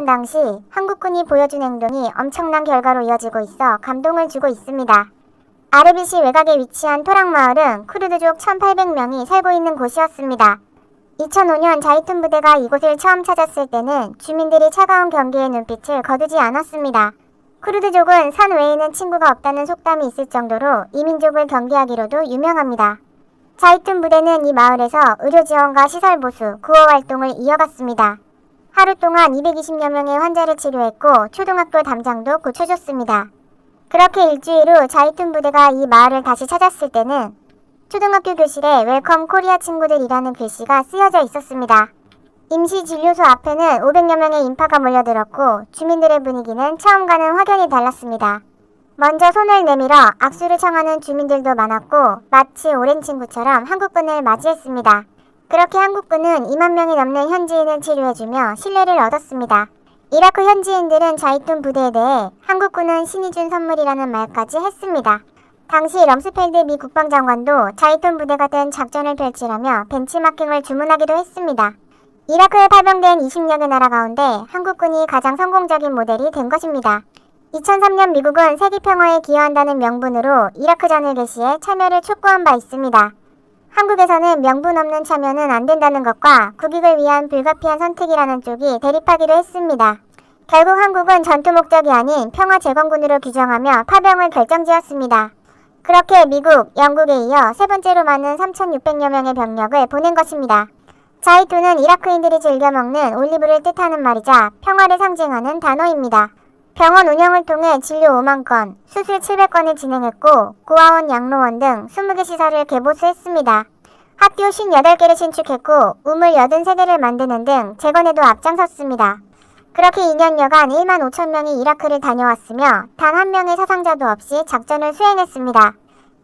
시작한 당시 한국군이 보여준 행동이 엄청난 결과로 이어지고 있어 감동을 주고 있습니다. 아르비시 외곽에 위치한 토락마을은 쿠르드족 1,800명이 살고 있는 곳이었습니다. 2005년 자이툰 부대가 이곳을 처음 찾았을 때는 주민들이 차가운 경계의 눈빛을 거두지 않았습니다. 쿠르드족은 산 외에는 친구가 없다는 속담이 있을 정도로 이민족을 경계하기로도 유명합니다. 자이툰 부대는 이 마을에서 의료 지원과 시설 보수, 구호 활동을 이어갔습니다. 하루 동안 220여 명의 환자를 치료했고 초등학교 담장도 고쳐줬습니다. 그렇게 일주일 후 자이툰 부대가 이 마을을 다시 찾았을 때는 초등학교 교실에 웰컴 코리아 친구들이라는 글씨가 쓰여져 있었습니다. 임시 진료소 앞에는 500여 명의 인파가 몰려들었고 주민들의 분위기는 처음과는 확연히 달랐습니다. 먼저 손을 내밀어 악수를 청하는 주민들도 많았고 마치 오랜 친구처럼 한국군을 맞이했습니다. 그렇게 한국군은 2만 명이 넘는 현지인을 치료해주며 신뢰를 얻었습니다. 이라크 현지인들은 자이툰 부대에 대해 한국군은 신이 준 선물이라는 말까지 했습니다. 당시 럼스펠드 미 국방장관도 자이툰 부대가 된 작전을 펼치려며 벤치마킹을 주문하기도 했습니다. 이라크에 파병된 20여 개 나라 가운데 한국군이 가장 성공적인 모델이 된 것입니다. 2003년 미국은 세계평화에 기여한다는 명분으로 이라크전을 개시해 참여를 촉구한 바 있습니다. 한국에서는 명분 없는 참여는 안 된다는 것과 국익을 위한 불가피한 선택이라는 쪽이 대립하기도 했습니다. 결국 한국은 전투 목적이 아닌 평화 재건군으로 규정하며 파병을 결정지었습니다. 그렇게 미국, 영국에 이어 세 번째로 많은 3,600여 명의 병력을 보낸 것입니다. 자이툰은 이라크인들이 즐겨 먹는 올리브를 뜻하는 말이자 평화를 상징하는 단어입니다. 병원 운영을 통해 진료 5만 건, 수술 700건을 진행했고 고아원, 양로원 등 20개 시설을 개보수했습니다. 학교 58개를 신축했고 우물 83개를 만드는 등 재건에도 앞장섰습니다. 그렇게 2년여간 1만 5천 명이 이라크를 다녀왔으며 단 한 명의 사상자도 없이 작전을 수행했습니다.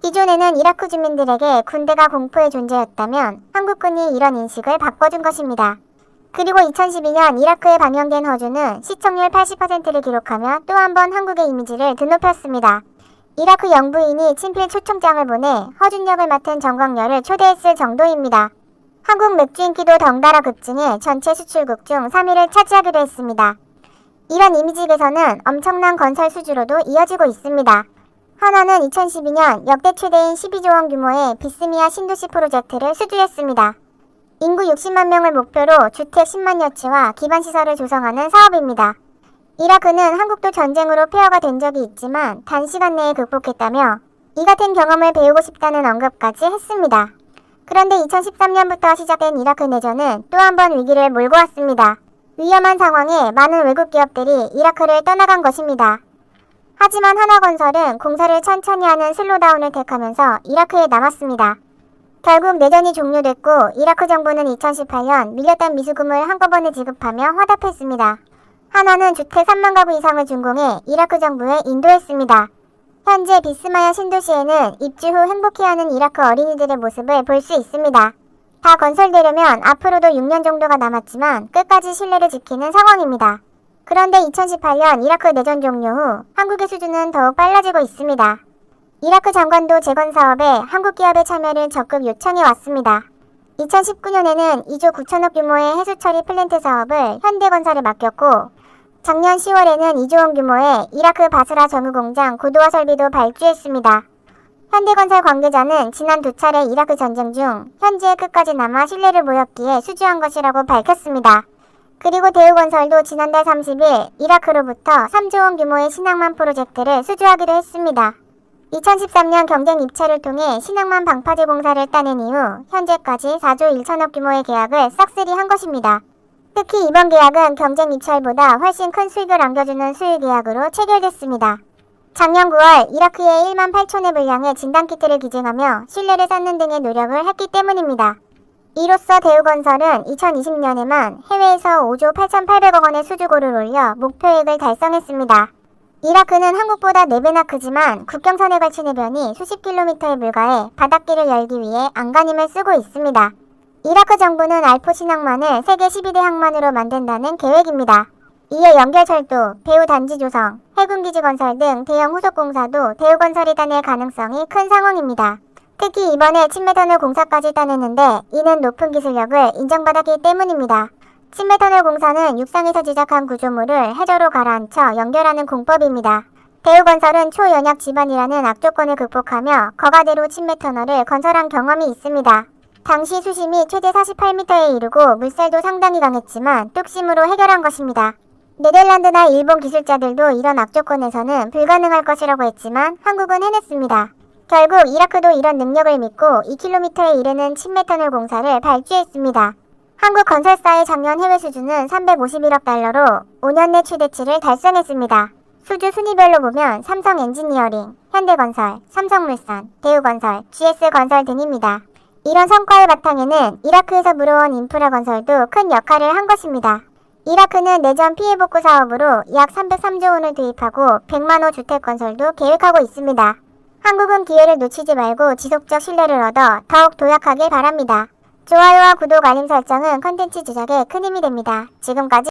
기존에는 이라크 주민들에게 군대가 공포의 존재였다면 한국군이 이런 인식을 바꿔준 것입니다. 그리고 2012년 이라크에 방영된 허주는 시청률 80%를 기록하며 또 한 번 한국의 이미지를 드높였습니다. 이라크 영부인이 친필 초청장을 보내 허준 역을 맡은 정광열을 초대했을 정도입니다. 한국 맥주 인기도 덩달아 급증해 전체 수출국 중 3위를 차지하기도 했습니다. 이런 이미지 개선은 엄청난 건설 수주로도 이어지고 있습니다. 하나는 2012년 역대 최대인 12조 원 규모의 비스미아 신도시 프로젝트를 수주했습니다. 인구 60만 명을 목표로 주택 10만여 채와 기반시설을 조성하는 사업입니다. 이라크는 한국도 전쟁으로 폐허가 된 적이 있지만 단시간 내에 극복했다며 이 같은 경험을 배우고 싶다는 언급까지 했습니다. 그런데 2013년부터 시작된 이라크 내전은 또 한 번 위기를 몰고 왔습니다. 위험한 상황에 많은 외국 기업들이 이라크를 떠나간 것입니다. 하지만 하나건설은 공사를 천천히 하는 슬로다운을 택하면서 이라크에 남았습니다. 결국 내전이 종료됐고 이라크 정부는 2018년 밀렸던 미수금을 한꺼번에 지급하며 화답했습니다. 하나는 주택 3만 가구 이상을 준공해 이라크 정부에 인도했습니다. 현재 비스마야 신도시에는 입주 후 행복해하는 이라크 어린이들의 모습을 볼 수 있습니다. 다 건설되려면 앞으로도 6년 정도가 남았지만 끝까지 신뢰를 지키는 상황입니다. 그런데 2018년 이라크 내전 종료 후 한국의 수준은 더욱 빨라지고 있습니다. 이라크 장관도 재건 사업에 한국 기업의 참여를 적극 요청해 왔습니다. 2019년에는 2조 9천억 규모의 해수처리 플랜트 사업을 현대건설에 맡겼고 작년 10월에는 2조 원 규모의 이라크 바스라 정유공장 고도화 설비도 발주했습니다. 현대건설 관계자는 지난 2차례 이라크 전쟁 중 현지에 끝까지 남아 신뢰를 보였기에 수주한 것이라고 밝혔습니다. 그리고 대우건설도 지난달 30일 이라크로부터 3조 원 규모의 신항만 프로젝트를 수주하기로 했습니다. 2013년 경쟁 입찰을 통해 신항만 방파제 공사를 따낸 이후 현재까지 4조 1천억 규모의 계약을 싹쓸이 한 것입니다. 특히 이번 계약은 경쟁 입찰보다 훨씬 큰 수익을 안겨주는 수익 계약으로 체결됐습니다. 작년 9월 이라크에 1만 8천회 분량의 진단키트를 기증하며 신뢰를 쌓는 등의 노력을 했기 때문입니다. 이로써 대우건설은 2020년에만 해외에서 5조 8,800억 원의 수주고를 올려 목표액을 달성했습니다. 이라크는 한국보다 4배나 크지만 국경선에 걸친 해변이 수십 킬로미터에 불과해 바닷길을 열기 위해 안간힘을 쓰고 있습니다. 이라크 정부는 알포 신항만을 세계 12대 항만으로 만든다는 계획입니다. 이에 연결철도, 배후 단지 조성, 해군기지 건설 등 대형 후속공사도 대우건설이 따낼 가능성이 큰 상황입니다. 특히 이번에 친매터널 공사까지 따냈는데 이는 높은 기술력을 인정받았기 때문입니다. 침매터널 공사는 육상에서 제작한 구조물을 해저로 가라앉혀 연결하는 공법입니다. 대우건설은 초연약 집안이라는 악조건을 극복하며 거가대로 침매터널을 건설한 경험이 있습니다. 당시 수심이 최대 48m에 이르고 물살도 상당히 강했지만 뚝심으로 해결한 것입니다. 네덜란드나 일본 기술자들도 이런 악조건에서는 불가능할 것이라고 했지만 한국은 해냈습니다. 결국 이라크도 이런 능력을 믿고 2km에 이르는 침매터널 공사를 발주했습니다. 한국 건설사의 작년 해외 수주는 351억 달러로 5년 내 최대치를 달성했습니다. 수주 순위별로 보면 삼성 엔지니어링, 현대건설, 삼성물산, 대우건설, GS건설 등입니다. 이런 성과의 바탕에는 이라크에서 물어온 인프라 건설도 큰 역할을 한 것입니다. 이라크는 내전 피해 복구 사업으로 약 303조 원을 투입하고 100만 호 주택 건설도 계획하고 있습니다. 한국은 기회를 놓치지 말고 지속적 신뢰를 얻어 더욱 도약하길 바랍니다. 좋아요와 구독, 알림 설정은 컨텐츠 제작에 큰 힘이 됩니다. 지금까지